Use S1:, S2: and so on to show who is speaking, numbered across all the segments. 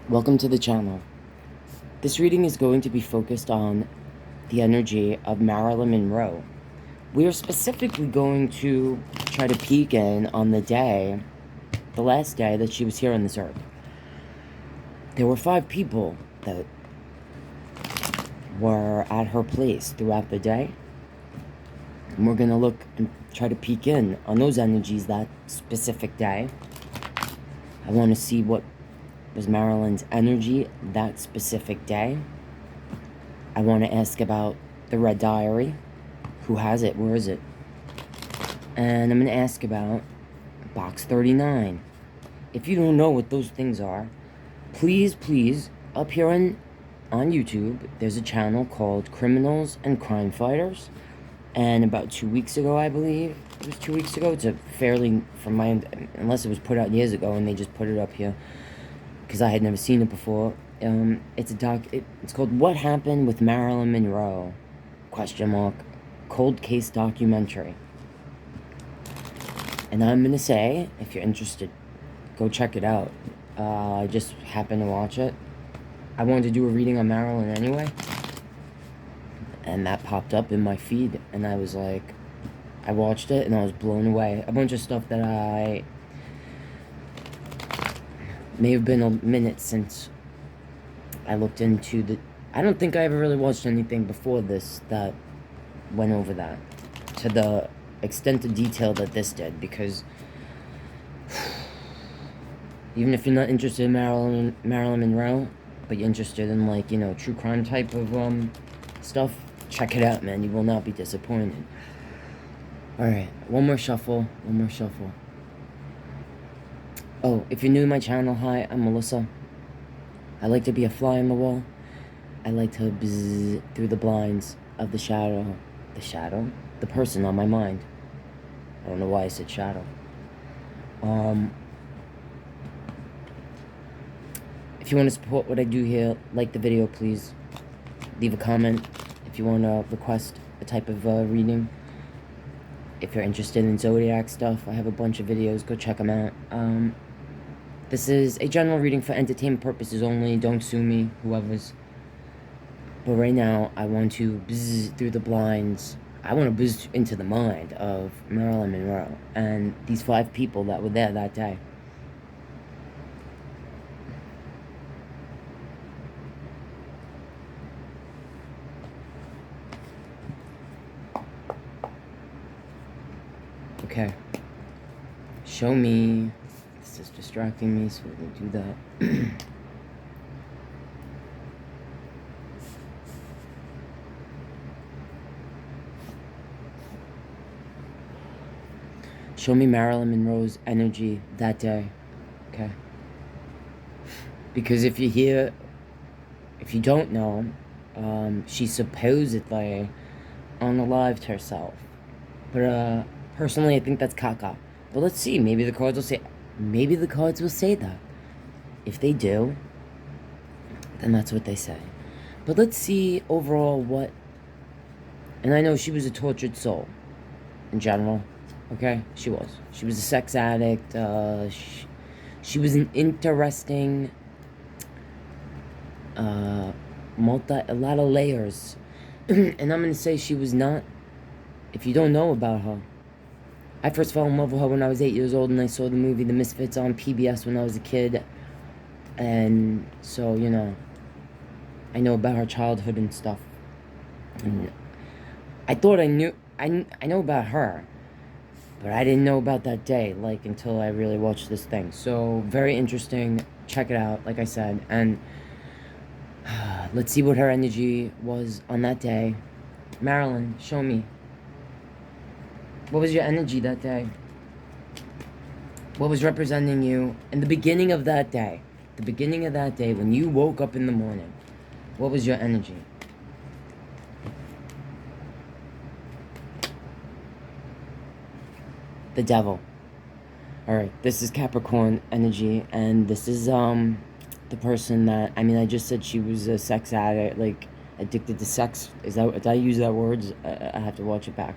S1: Welcome to the channel. This reading is going to be focused on the energy of Marilyn Monroe. We are specifically going to try to peek in on the last day that she was here on this earth. There were 5 people that were at her place throughout the day. And we're going to look and try to peek in on those energies that specific day. I want to see what was Marilyn's energy that specific day. I want to ask about the red diary. Who has it? Where is it? And I'm going to ask about box 39. If you don't know what those things are, please, up here on YouTube, there's a channel called Criminals and Crime Fighters. And about 2 weeks ago, I believe, it was 2 weeks ago, it's a fairly, unless it was put out years ago and they just put it up here, because I had never seen it before. It's called What Happened with Marilyn Monroe? ? Cold case documentary. And I'm gonna say, if you're interested, go check it out. I just happened to watch it. I wanted to do a reading on Marilyn anyway, and that popped up in my feed, and I was like, I watched it and I was blown away. A bunch of stuff that I may have been a minute since I looked into I don't think I ever really watched anything before this that went over that to the extent of detail that this did, because even if you're not interested in Marilyn Monroe, but you're interested in, like, you know, true crime type of stuff, check it out, man. You will not be disappointed. Alright, one more shuffle. Oh, if you're new to my channel, hi, I'm Melissa. I like to be a fly on the wall. I like to bzz through the blinds of the shadow. The person on my mind. I don't know why I said shadow. If you want to support what I do here, like the video, please. Leave a comment if you want to request a type of reading. If you're interested in zodiac stuff, I have a bunch of videos. Go check them out. This is a general reading for entertainment purposes only. Don't sue me, whoever's. But right now, I want to bzz through the blinds. I want to bzz into the mind of Marilyn Monroe and these 5 people that were there that day. Okay. Show me. This is distracting me, so we're going to do that. Show me Marilyn Monroe's energy that day. Okay? Because if you don't know, she supposedly unalived herself. But personally, I think that's caca. But let's see. Maybe the cards will say that. If they do, then that's what they say. But let's see overall what. And I know she was a tortured soul, in general. Okay, she was. She was a sex addict. She was an interesting. A lot of layers. And I'm gonna say she was not. If you don't know about her, I first fell in love with her when I was 8 years old, and I saw the movie The Misfits on PBS when I was a kid. And so, you know, I know about her childhood and stuff. And I thought I knew. I know about her, but I didn't know about that day, like, until I really watched this thing. So, very interesting. Check it out, like I said. And let's see what her energy was on that day. Marilyn, show me. What was your energy that day? What was representing you in the beginning of that day? The beginning of that day, when you woke up in the morning. What was your energy? The Devil. Alright, this is Capricorn energy, and this is the person that, I mean, I just said she was a sex addict, like, addicted to sex. Did I use that word? I have to watch it back.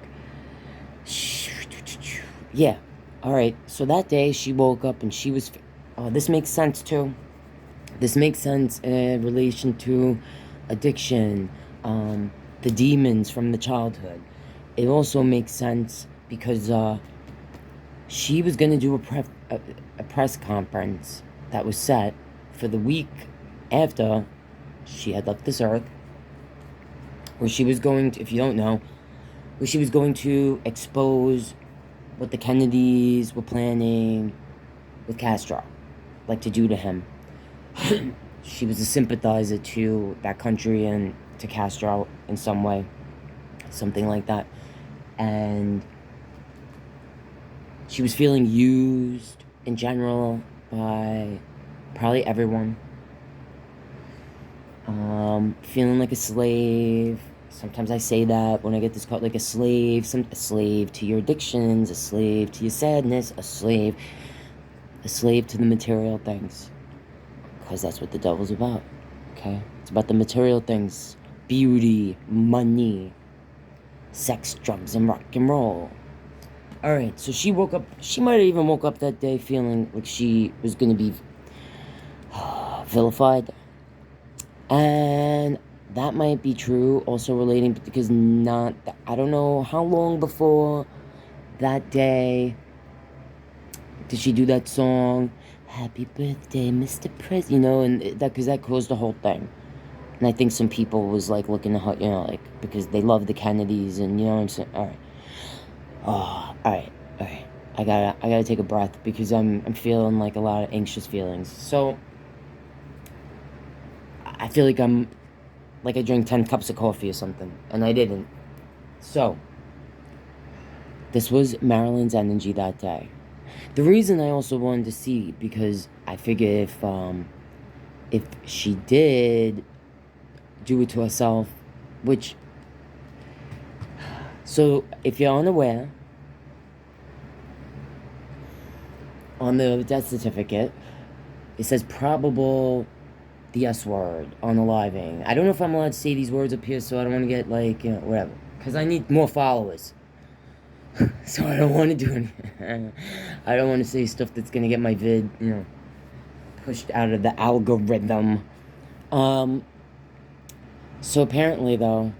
S1: Yeah. Alright, so that day she woke up and she was, oh, this makes sense too. This makes sense in relation to addiction, the demons from the childhood. It also makes sense because she was going to do a press conference that was set for the week after she had left this earth, where she was going to, if you don't know, where she was going to expose what the Kennedys were planning with Castro, like to do to him. She was a sympathizer to that country and to Castro in some way, something like that. And she was feeling used in general by probably everyone. Feeling like a slave. Sometimes I say that when I get this called like a slave. A slave to your addictions, a slave to your sadness, a slave to the material things. Because that's what the devil's about, okay? It's about the material things. Beauty, money, sex, drugs, and rock and roll. Alright, so she woke up, she might have even woke up that day feeling like she was going to be vilified. And that might be true, also relating, because I don't know how long before that day did she do that song, Happy Birthday, Mr. President, you know, and because that caused the whole thing. And I think some people was, like, looking at her, you know, like, because they love the Kennedys, and, you know what I'm saying? Alright. Oh, alright. I gotta take a breath, because I'm feeling, like, a lot of anxious feelings. So, I feel like I drank 10 cups of coffee or something, and I didn't. So, this was Marilyn's energy that day. The reason I also wanted to see, because I figure if she did do it to herself, which, so if you're unaware, on the death certificate, it says probable, the S word, unaliving. I don't know if I'm allowed to say these words up here, so I don't want to get, like, you know, whatever. Because I need more followers. So I don't want to do anything. I don't want to say stuff that's going to get my vid, you know, pushed out of the algorithm. So apparently, though,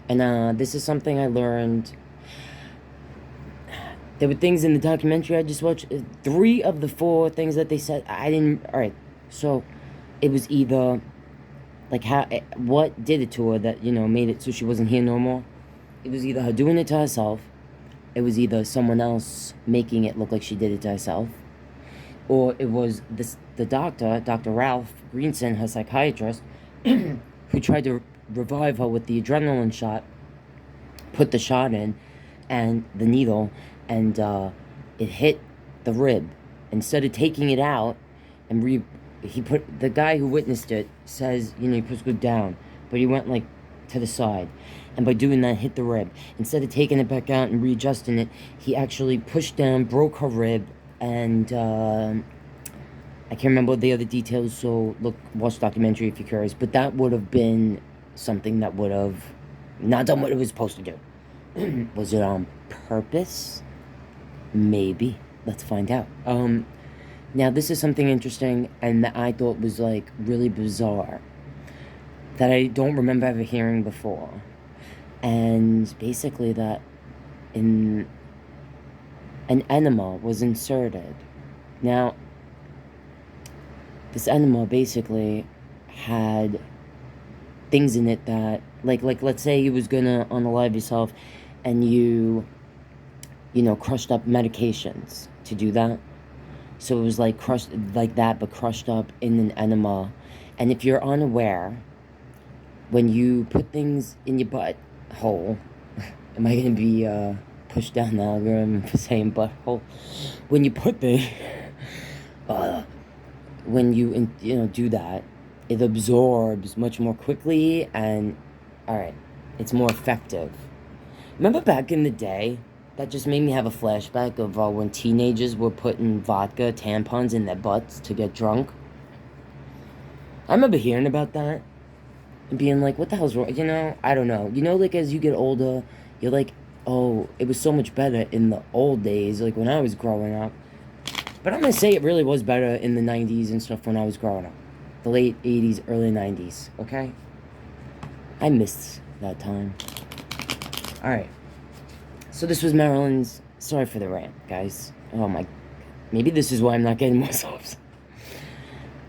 S1: and this is something I learned. There were things in the documentary I just watched. 3 of the 4 things that they said, I didn't. Alright, so it was either, like, what did it to her that, you know, made it so she wasn't here no more? It was either her doing it to herself. It was either someone else making it look like she did it to herself. Or it was the doctor, Dr. Ralph Greenson, her psychiatrist, who tried to revive her with the adrenaline shot, put the shot in, and the needle, and it hit the rib. Instead of taking it out, and the guy who witnessed it says, you know, he pushed it down, but he went, like, to the side, and by doing that, hit the rib. Instead of taking it back out and readjusting it, he actually pushed down, broke her rib, and I can't remember the other details, so watch the documentary if you're curious, but that would have been something that would have not done what it was supposed to do. Was it on purpose? Maybe. Let's find out. Now, this is something interesting, and that I thought was, like, really bizarre, that I don't remember ever hearing before. And basically that an enema was inserted. Now, this enema basically had things in it that, like let's say you was gonna unalive yourself, and you know, crushed up medications to do that. So it was like crushed like that, but crushed up in an enema. And if you're unaware, when you put things in your butt hole, am I gonna be pushed down the algorithm for saying butthole? When you put the when you know, do that, it absorbs much more quickly, and alright, it's more effective. Remember back in the day? That just made me have a flashback of when teenagers were putting vodka tampons in their butts to get drunk. I remember hearing about that and being like, what the hell's wrong? You know, I don't know. You know, like, as you get older, you're like, oh, it was so much better in the old days, like when I was growing up. But I'm going to say it really was better in the 90s and stuff when I was growing up. the late 80s, early 90s, okay? I missed that time. Alright. So this was Marilyn's... Sorry for the rant, guys. Oh my... Maybe this is why I'm not getting more subs.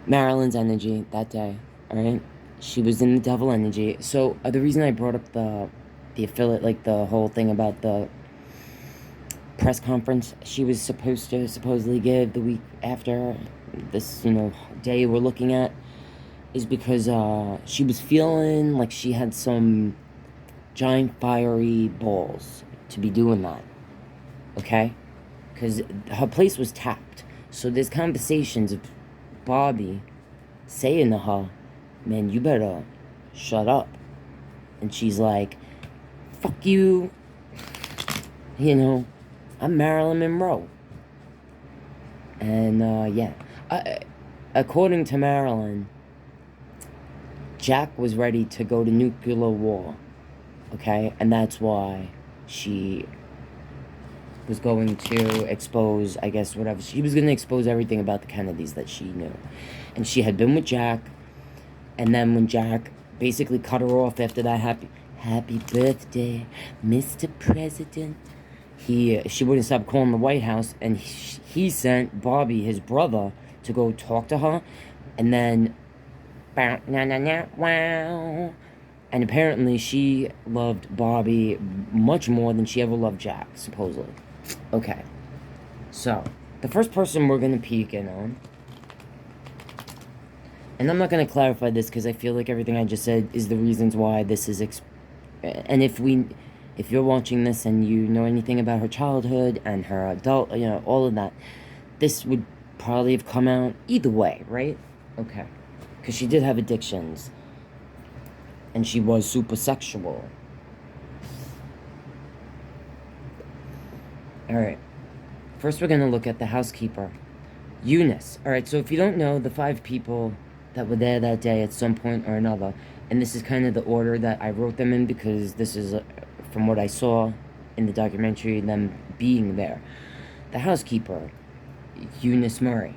S1: Marilyn's energy that day, alright? She was in the devil energy. So, the reason I brought up the affiliate, like the whole thing about the press conference she was supposed to supposedly give the week after this, day we're looking at, is because she was feeling like she had some giant fiery balls to be doing that, okay? Because her place was tapped. So there's conversations of Bobby saying to her, man, you better shut up. And she's like, fuck you, I'm Marilyn Monroe. And, yeah. According to Marilyn, Jack was ready to go to nuclear war, okay? And that's why she was going to expose, I guess, whatever. She was going to expose everything about the Kennedys that she knew. And she had been with Jack, and then when Jack basically cut her off after that happy birthday, Mr. President, she wouldn't stop calling the White House, and he sent Bobby, his brother, to go talk to her, and then, wow. And apparently she loved Bobby much more than she ever loved Jack, supposedly. Okay. So, the first person we're going to peek in on, and I'm not going to clarify this because I feel like everything I just said is the reasons why this is... and if you're watching this and you know anything about her childhood and her adult, all of that, this would probably have come out either way, right? Okay. Because she did have addictions. And she was super sexual. Alright. First we're going to look at the housekeeper. Eunice. Alright, so if you don't know, the 5 people that were there that day at some point or another, and this is kind of the order that I wrote them in because this is, from what I saw in the documentary, them being there. The housekeeper, Eunice Murray.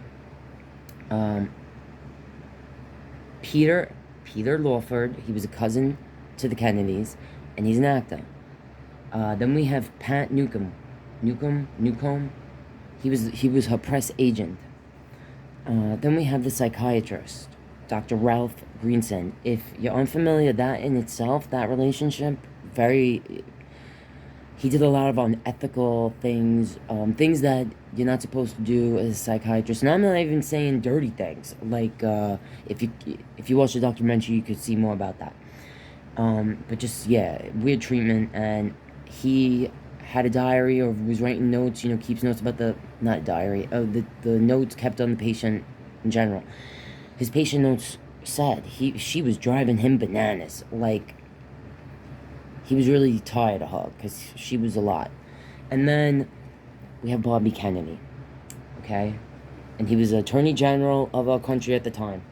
S1: Peter Lawford, he was a cousin to the Kennedys, and he's an actor. Then we have Pat Newcomb. He was her press agent. Then we have the psychiatrist, Dr. Ralph Greenson. If you're unfamiliar, that in itself, that relationship, he did a lot of unethical things, things that you're not supposed to do as a psychiatrist. And I'm not even saying dirty things. Like, if you watch the documentary, you could see more about that. But just, yeah, weird treatment. And he had a diary, or was writing notes, keeps notes about not diary, the notes kept on the patient in general. His patient notes said she was driving him bananas. Like, he was really tired of her because she was a lot. And then we have Bobby Kennedy, okay? And he was the Attorney General of our country at the time.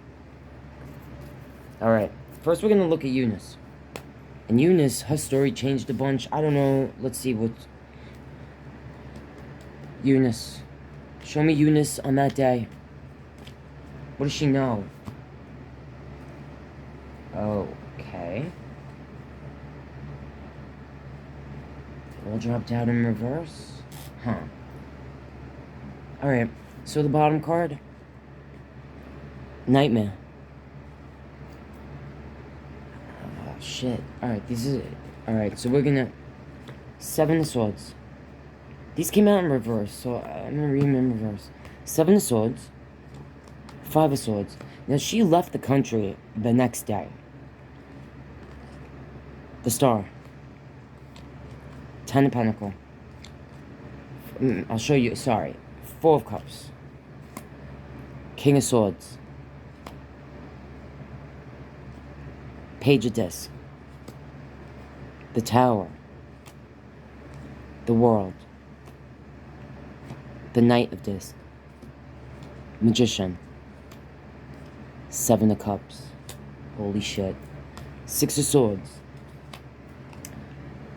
S1: Alright, first we're going to look at Eunice. And Eunice, her story changed a bunch. I don't know, let's see what... Eunice. Show me Eunice on that day. What does she know? Okay. All dropped out in reverse? Huh. Alright, so the bottom card. Nightmare. Oh, shit. Alright, this is it. Alright, so we're gonna... 7 of Swords. These came out in reverse, so I'm gonna read them in reverse. 7 of Swords. 5 of Swords. Now, she left the country the next day. The Star. 10 of Pentacles. I'll show you, sorry. 4 of Cups. King of Swords. Page of Discs. The Tower. The World. The Knight of Discs. Magician. 7 of Cups. Holy shit. 6 of Swords.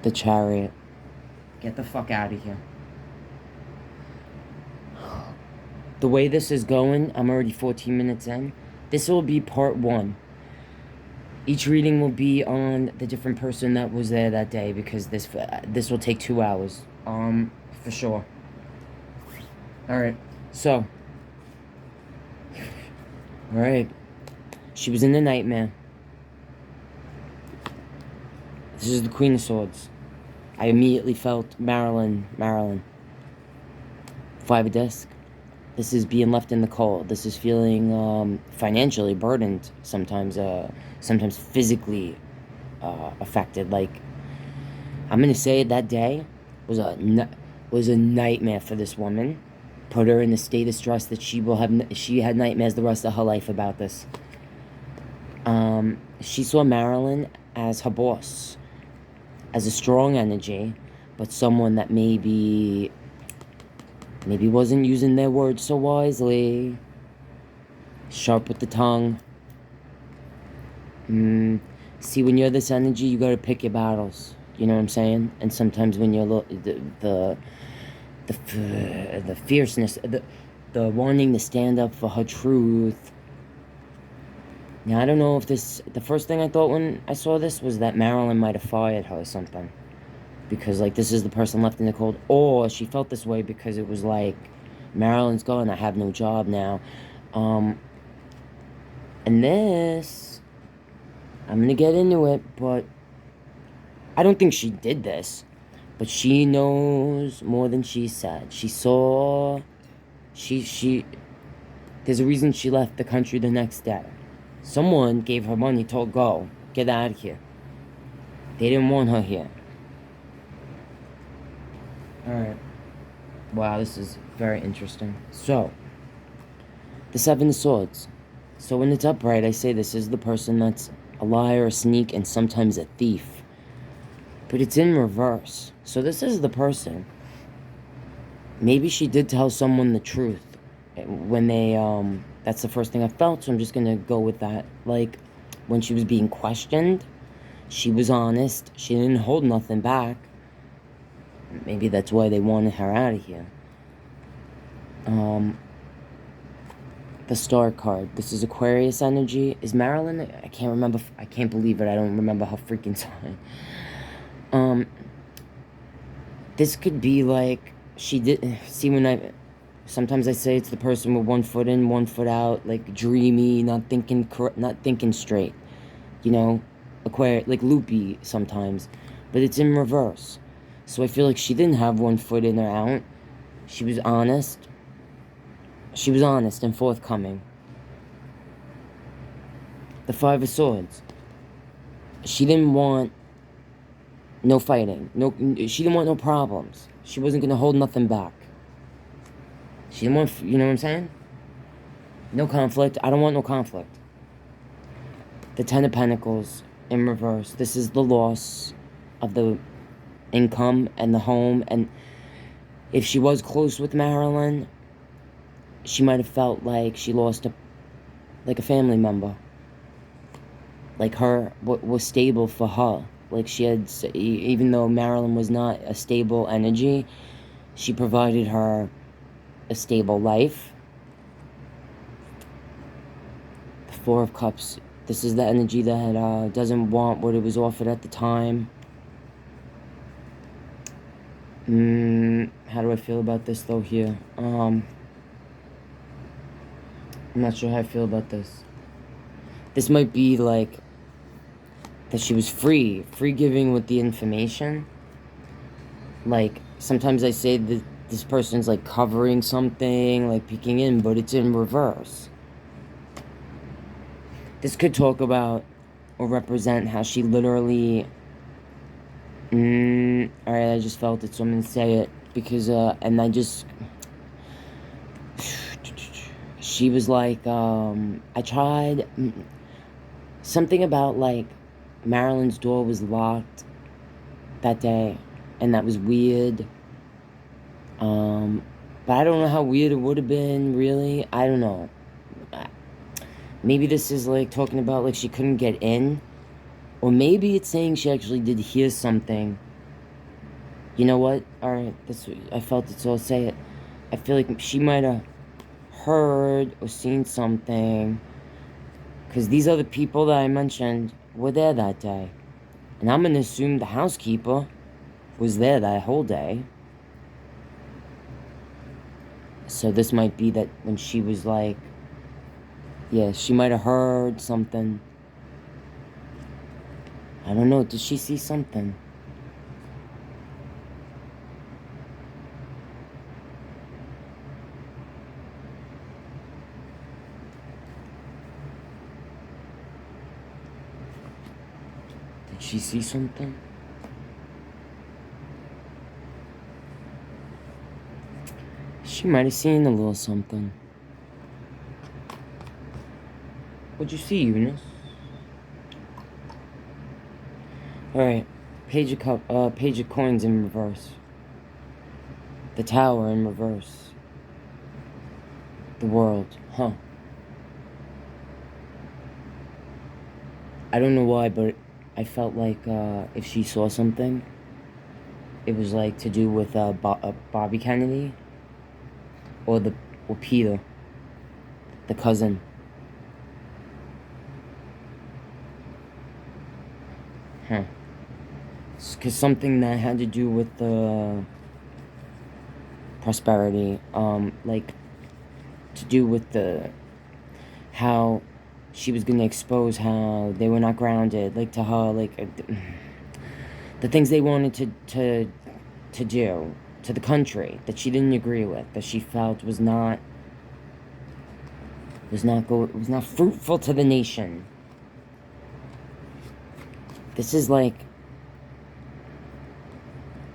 S1: The Chariot. Get the fuck out of here. The way this is going, I'm already 14 minutes in. This will be part 1. Each reading will be on the different person that was there that day, because this will take 2 hours, for sure. All right, so, all right, she was in the nightmare. This is the Queen of Swords. I immediately felt Marilyn. 5 of Discs. This is being left in the cold. This is feeling financially burdened sometimes, sometimes physically affected. Like, I'm gonna say that day was a nightmare for this woman. Put her in a state of stress that she had nightmares the rest of her life about this. She saw Marilyn as her boss, as a strong energy, but someone that maybe wasn't using their words so wisely. Sharp with the tongue. See, when you're this energy, you gotta pick your battles. You know what I'm saying? And sometimes when you're the fierceness, the wanting to stand up for her truth. Now, I don't know if the first thing I thought when I saw this was that Marilyn might have fired her or something. Because, like, this is the person left in the cold. Or she felt this way because it was like, Marilyn's gone, I have no job now. And this, I'm gonna get into it, but I don't think she did this. But she knows more than she said. She saw, there's a reason she left the country the next day. Someone gave her money, told go, get out of here. They didn't want her here. Alright. Wow, this is very interesting. So, the 7 of Swords. So when it's upright, I say this is the person that's a liar, a sneak, and sometimes a thief. But it's in reverse. So this is the person. Maybe she did tell someone the truth when they, that's the first thing I felt, so I'm just gonna go with that. Like, when she was being questioned, she was honest. She didn't hold nothing back. Maybe that's why they wanted her out of here. The Star card. This is Aquarius energy. Is Marilyn? I can't remember. I can't believe it. I don't remember her freaking sign. This could be like, she did, see, sometimes I say it's the person with 1 foot in, 1 foot out, like dreamy, not thinking straight, you know, like loopy sometimes, but it's in reverse. So I feel like she didn't have 1 foot in or out. She was honest. She was honest and forthcoming. The 5 of Swords. She didn't want no fighting. She didn't want no problems. She wasn't going to hold nothing back. She didn't want, you know what I'm saying? No conflict. I don't want no conflict. The 10 of Pentacles in reverse. This is the loss of the income and the home. And if she was close with Marilyn, she might have felt like she lost a family member. Like her, what was stable for her. Like she had, even though Marilyn was not a stable energy, she provided her a stable life. The 4 of Cups. This is the energy that doesn't want what it was offered at the time. How do I feel about this though here? I'm not sure how I feel about this. This might be like that she was free giving with the information. Like, sometimes I say that this person's like covering something, like peeking in, but it's in reverse. This could talk about or represent how she literally, alright, I just felt it, so I'm gonna say it, because, and I just, she was like, I tried, something about, like, Marilyn's door was locked that day, and that was weird. But I don't know how weird it would have been, really. I don't know. Maybe this is, like, talking about, like, she couldn't get in. Or maybe it's saying she actually did hear something. You know what? Alright, I felt it, so I'll say it. I feel like she might have heard or seen something Because these other people that I mentioned were there that day. And I'm going to assume the housekeeper was there that whole day. So this might be that when she was like, yeah, she might have heard something. I don't know. Did she see something? Did she see something? She might have seen a little something. What'd you see, Eunice? Alright. Page of coins in reverse. The tower in reverse. The world. Huh. I don't know why, but I felt like if she saw something, it was like to do with Bobby Kennedy or Peter, the cousin. Huh. Because something that had to do with the prosperity, like to do with how she was going to expose how they were not grounded, like to her, like the things they wanted to do to the country that she didn't agree with, that she felt was not fruitful to the nation. This is like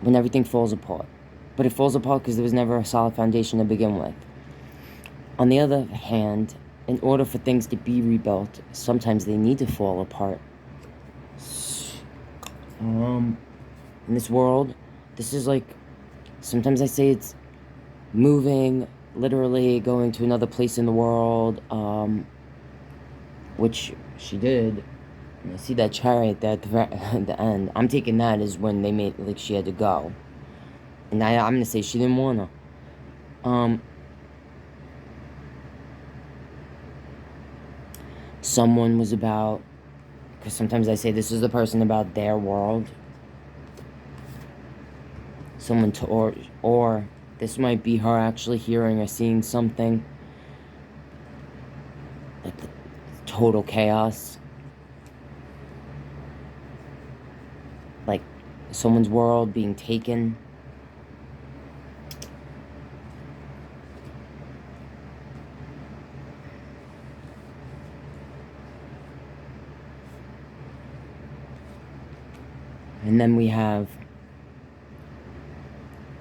S1: when everything falls apart. But it falls apart because there was never a solid foundation to begin with. On the other hand, in order for things to be rebuilt, sometimes they need to fall apart. In this world, this is like, sometimes I say it's moving, literally going to another place in the world, which she did. I see that chariot there at the end. I'm taking that as when they made, like, she had to go. And I'm gonna say she didn't want to. Someone was about, because sometimes I say this is the person about their world. Someone or this might be her actually hearing or seeing something. Like the total chaos. Like someone's world being taken. And then we have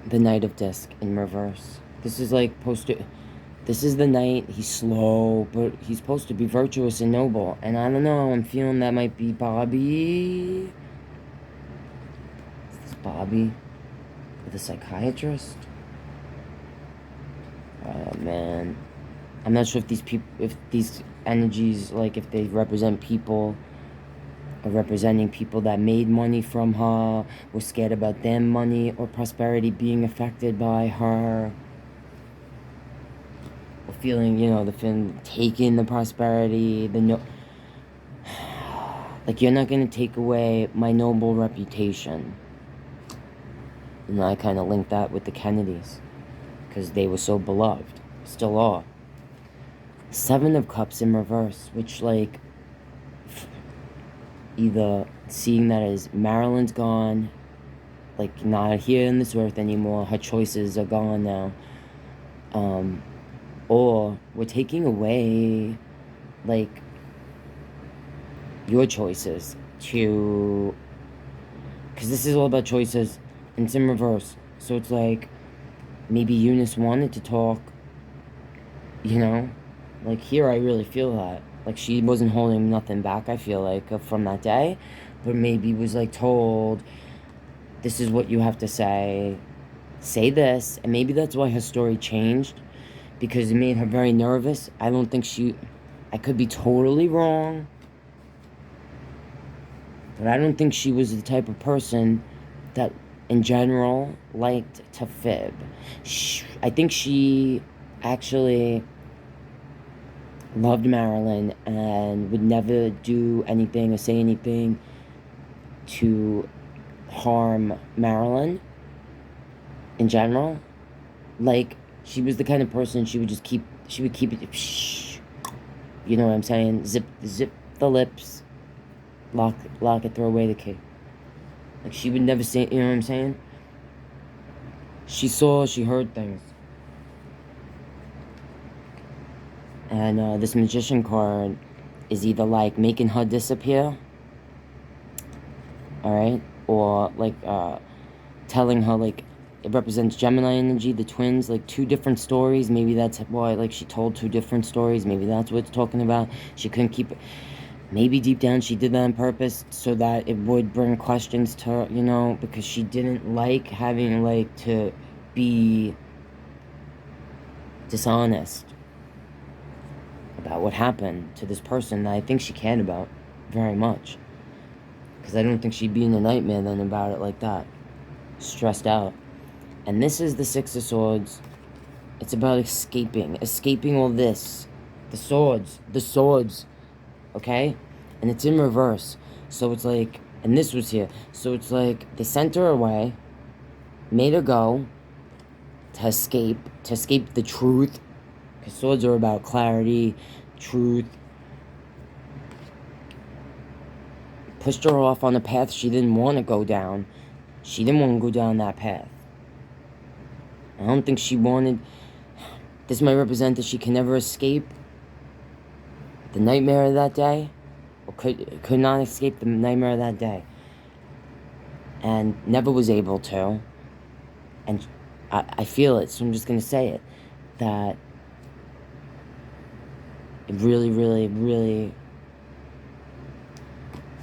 S1: the Knight of Disc in reverse. This is like this is the knight. He's slow, but he's supposed to be virtuous and noble. And I don't know, I'm feeling that might be Bobby. Is this Bobby? The psychiatrist? Oh, man. I'm not sure if these energies, like, if they represent people, or representing people that made money from her, were scared about their money or prosperity being affected by her, or feeling, the feeling taking the prosperity, like, you're not gonna take away my noble reputation. And I kind of link that with the Kennedys, because they were so beloved, still are. Seven of Cups in reverse, which, like, either seeing that as Marilyn's gone, like, not here in this earth anymore, her choices are gone now, or we're taking away, like, your choices to, because this is all about choices, and it's in reverse, so it's like, maybe Eunice wanted to talk, like, here I really feel that. Like, she wasn't holding nothing back, I feel like, from that day. But maybe was, like, told, this is what you have to say. Say this. And maybe that's why her story changed. Because it made her very nervous. I don't think I could be totally wrong. But I don't think she was the type of person that, in general, liked to fib. I think she actually loved Marilyn and would never do anything or say anything to harm Marilyn in general. Like, she was the kind of person she would keep it, shh, you know what I'm saying? Zip the lips, lock it, throw away the key. Like, she would never say, you know what I'm saying? She heard things. And this Magician card is either, like, making her disappear, alright? Or, like, telling her, like, it represents Gemini energy, the twins, like, two different stories. Maybe that's why, like, she told two different stories. Maybe that's what it's talking about. She couldn't keep it. Maybe deep down she did that on purpose so that it would bring questions to her, you know, because she didn't like having, like, to be dishonest about what happened to this person that I think she cared about very much. Because I don't think she'd be in a nightmare then about it like that. Stressed out. And this is the Six of Swords. It's about escaping all this. The swords, okay? And it's in reverse. So it's like, and this was here. So it's like, they sent her away, made her go to escape the truth. Because swords are about clarity, truth. Pushed her off on a path she didn't want to go down. She didn't want to go down that path. I don't think she wanted... This might represent that she can never escape the nightmare of that day. Or could not escape the nightmare of that day. And never was able to. And I feel it, so I'm just going to say it. That it really...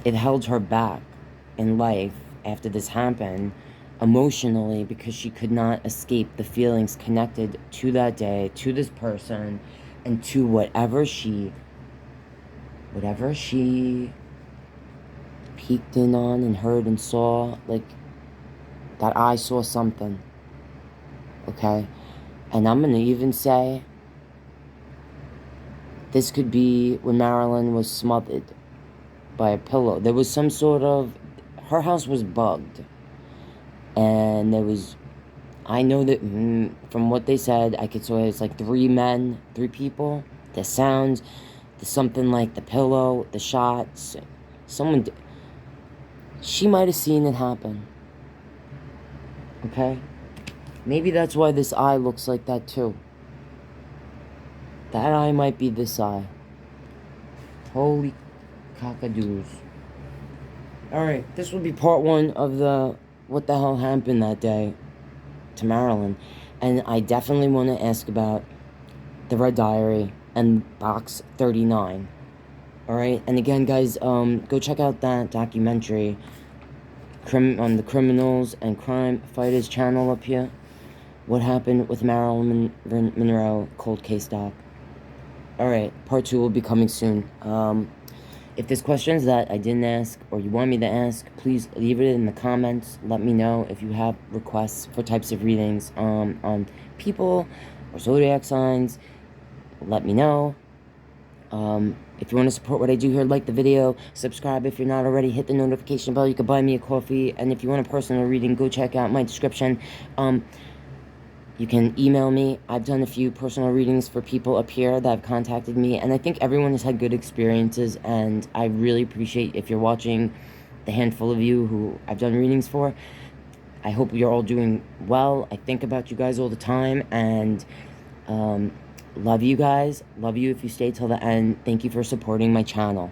S1: It held her back in life after this happened, emotionally, because she could not escape the feelings connected to that day, to this person, and to whatever she peeked in on and heard and saw. Like, that eye saw something, okay? And I'm gonna even say this could be when Marilyn was smothered by a pillow. There was some sort of... Her house was bugged. And there was... I know that from what they said, I could swear it's like 3 people. The sounds, something like the pillow, the shots. Someone... She might have seen it happen. Okay? Maybe that's why this eye looks like that too. That eye might be this eye. Holy cockadoos. Alright, this will be part 1 of the what the hell happened that day to Marilyn. And I definitely want to ask about the Red Diary and box 39. Alright, and again, guys, go check out that documentary on the Criminals and Crime Fighters channel up here. What happened with Marilyn Monroe, cold case doc. Alright, part 2 will be coming soon. If there's questions that I didn't ask or you want me to ask, please leave it in the comments. Let me know if you have requests for types of readings on people or zodiac signs. Let me know. If you want to support what I do here, like the video, subscribe if you're not already, hit the notification bell. You can buy me a coffee, and if you want a personal reading, go check out my description. You can email me. I've done a few personal readings for people up here that have contacted me, and I think everyone has had good experiences, and I really appreciate if you're watching, the handful of you who I've done readings for. I hope you're all doing well. I think about you guys all the time, and love you guys. Love you if you stay till the end. Thank you for supporting my channel.